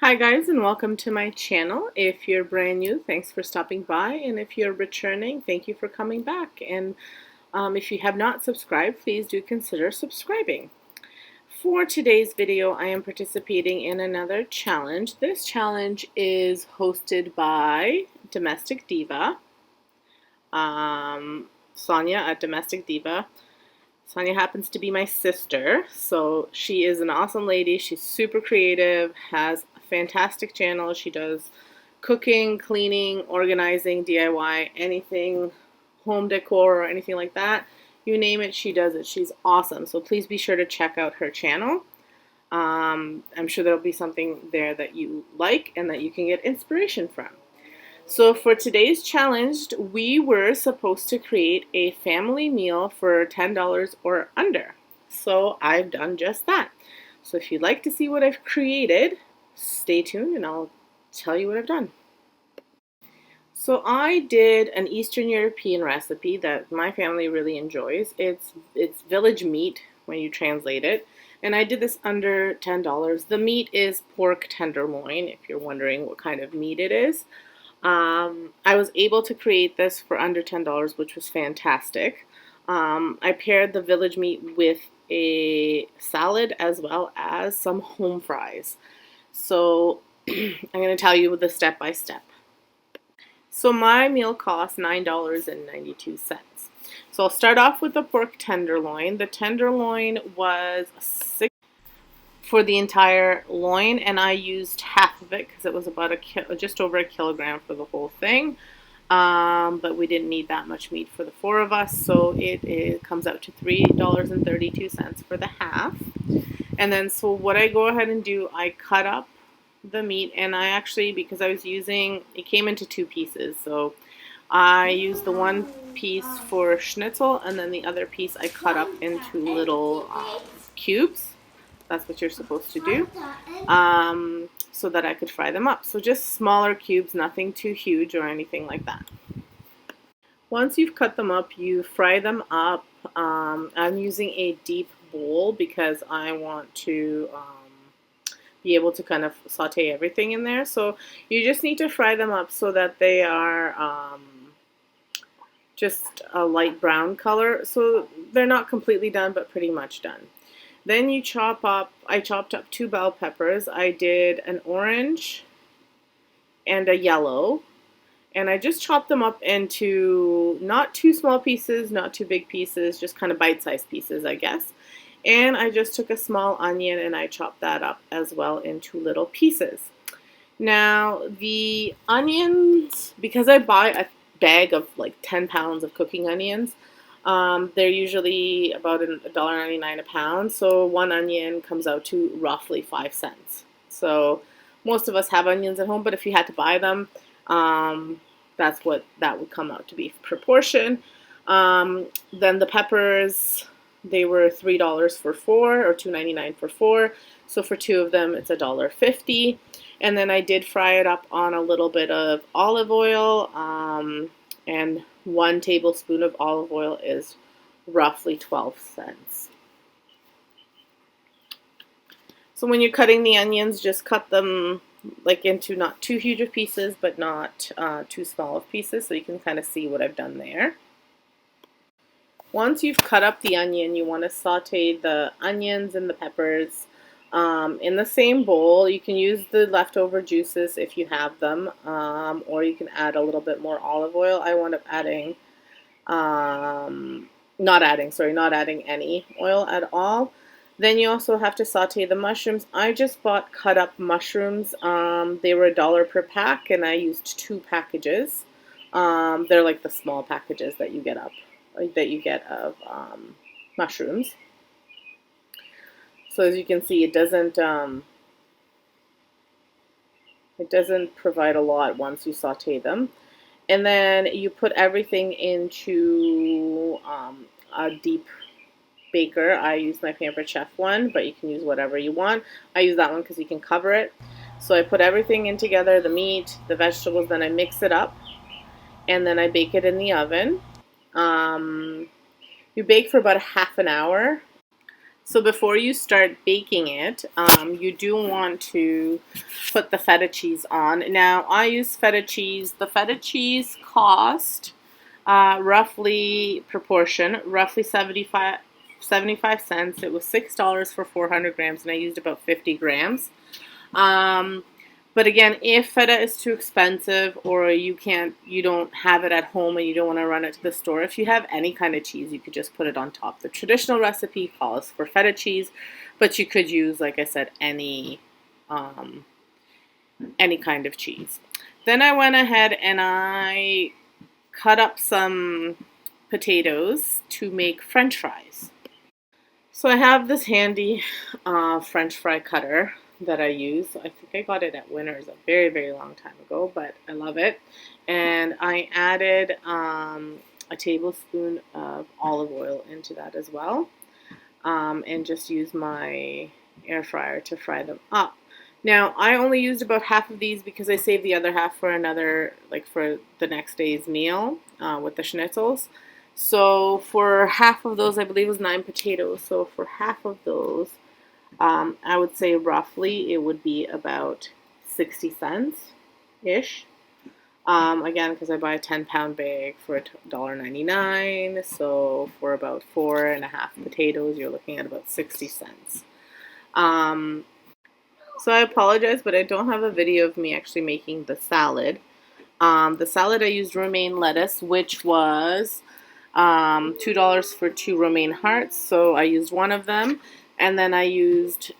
Hi guys, and welcome to my channel. If you're brand new, thanks for stopping by, and if you're returning, thank you for coming back. And if you have not subscribed, please do consider subscribing. For today's video, I am participating in another challenge. This challenge is hosted by Domestic Diva, Sonia at Domestic Diva. Sonia happens to be my sister, so she is an awesome lady. She's super creative, has a fantastic channel. She does cooking, cleaning, organizing, DIY, anything, home decor or anything like that. You name it, she does it. She's awesome. So please be sure to check out her channel. I'm sure there'll be something there that you like and that you can get inspiration from. So for today's challenge, we were supposed to create a family meal for $10 or under. So I've done just that. So if you'd like to see what I've created, stay tuned and I'll tell you what I've done. So I did an Eastern European recipe that my family really enjoys. It's village meat when you translate it. And I did this under $10. The meat is pork tenderloin, if you're wondering what kind of meat it is. I was able to create this for under $10, which was fantastic. I paired the village meat with a salad as well as some home fries. So I'm going to tell you the step by step. So my meal cost $9.92. So I'll start off with the pork tenderloin. The tenderloin was $6 for the entire loin, and I used half of it because it was about just over a kilogram for the whole thing. But we didn't need that much meat for the four of us, so it comes out to $3.32 for the half. And then so what I go ahead and do, I cut up the meat, and I actually, because I was using, it came into two pieces, so I used the one piece for schnitzel, and then the other piece I cut up into little cubes. That's what you're supposed to do, so that I could fry them up. So just smaller cubes, nothing too huge or anything like that. Once you've cut them up, you fry them up. I'm using a deep bowl because I want to be able to kind of saute everything in there. So you just need to fry them up so that they are just a light brown color. So they're not completely done, but pretty much done. Then you chop up, I chopped up 2 bell peppers. I did an orange and a yellow. And I just chopped them up into not too small pieces, not too big pieces, just kind of bite-sized pieces, I guess. And I just took a small onion and I chopped that up as well into little pieces. Now, the onions, because I buy a bag of like 10 pounds of cooking onions, they're usually about $1.99 a pound, so one onion comes out to roughly 5 cents. So most of us have onions at home, but if you had to buy them, that's what that would come out to be proportion. Then the peppers, they were $3 for 4 or $2.99 for 4. So for 2 of them, it's $1.50. And then I did fry it up on a little bit of olive oil, and 1 tablespoon of olive oil is roughly 12 cents. So when you're cutting the onions, just cut them like into not too huge of pieces, but not too small of pieces, so you can kind of see what I've done there. Once you've cut up the onion, you want to saute the onions and the peppers in the same bowl. You can use the leftover juices if you have them, or you can add a little bit more olive oil. I wound up adding, not adding any oil at all. Then you also have to saute the mushrooms. I just bought cut up mushrooms. They were $1 per pack, and I used 2 packages. They're like the small packages that you get of mushrooms. So as you can see, it doesn't provide a lot once you saute them. And then you put everything into a deep baker. I use my Pampered Chef one, but you can use whatever you want. I use that one because you can cover it. So I put everything in together, the meat, the vegetables, then I mix it up, and then I bake it in the oven. You bake for about a half an hour. So before you start baking it, you do want to put the feta cheese on. Now, I use feta cheese. The feta cheese cost roughly proportion, roughly 75 cents. It was $6 for 400 grams, and I used about 50 grams. But again, if feta is too expensive or you don't have it at home and you don't want to run it to the store, if you have any kind of cheese, you could just put it on top. The traditional recipe calls for feta cheese, but you could use, like I said, any kind of cheese. Then I went ahead and I cut up some potatoes to make French fries. So I have this handy French fry cutter that I use. I think I got it at Winners a very, very long time ago, but I love it. And I added a tablespoon of olive oil into that as well, and just use my air fryer to fry them up. Now, I only used about half of these because I saved the other half for another, like for the next day's meal with the schnitzels. So for half of those, I believe it was 9 potatoes. So for half of those, I would say roughly it would be about 60 cents-ish. Again, because I buy a 10-pound bag for $1.99. So for about 4.5 potatoes, you're looking at about 60 cents. So I apologize, but I don't have a video of me actually making the salad. The salad I used romaine lettuce, which was $2 for 2 romaine hearts. So I used one of them. And then I used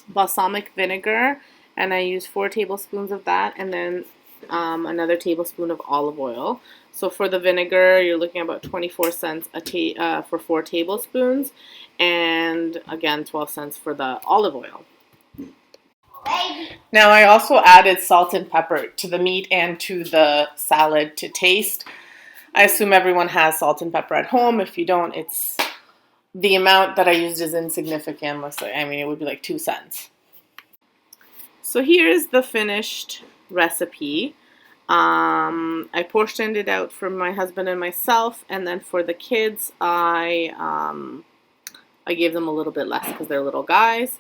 balsamic vinegar, and I used 4 tablespoons of that, and then another tablespoon of olive oil. So for the vinegar, you're looking at about 24 cents for 4 tablespoons, and again 12 cents for the olive oil. Now I also added salt and pepper to the meat and to the salad to taste. I assume everyone has salt and pepper at home. If you don't, the amount that I used is insignificant. I mean, it would be like 2 cents. So here's the finished recipe. I portioned it out for my husband and myself, and then for the kids, I gave them a little bit less because they're little guys.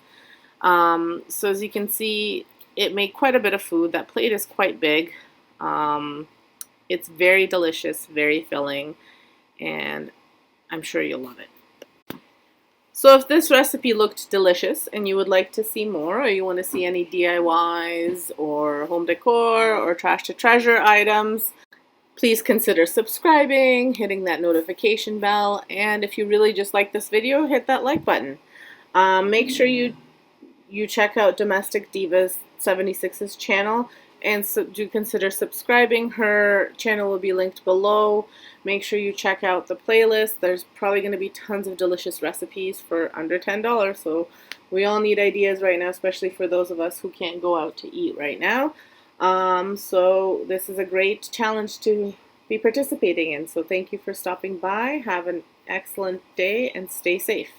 So as you can see, it made quite a bit of food. That plate is quite big. It's very delicious, very filling, and I'm sure you'll love it. So if this recipe looked delicious and you would like to see more, or you want to see any DIYs or home decor or trash to treasure items, please consider subscribing, hitting that notification bell, and if you really just like this video, hit that like button. Make sure you check out Domestic Diva's 76's channel, and do consider subscribing. Her channel will be linked below. Make sure you check out the playlist. There's probably going to be tons of delicious recipes for under $10, so we all need ideas right now, especially for those of us who can't go out to eat right now. So this is a great challenge to be participating in. So thank you for stopping by. Have an excellent day and stay safe.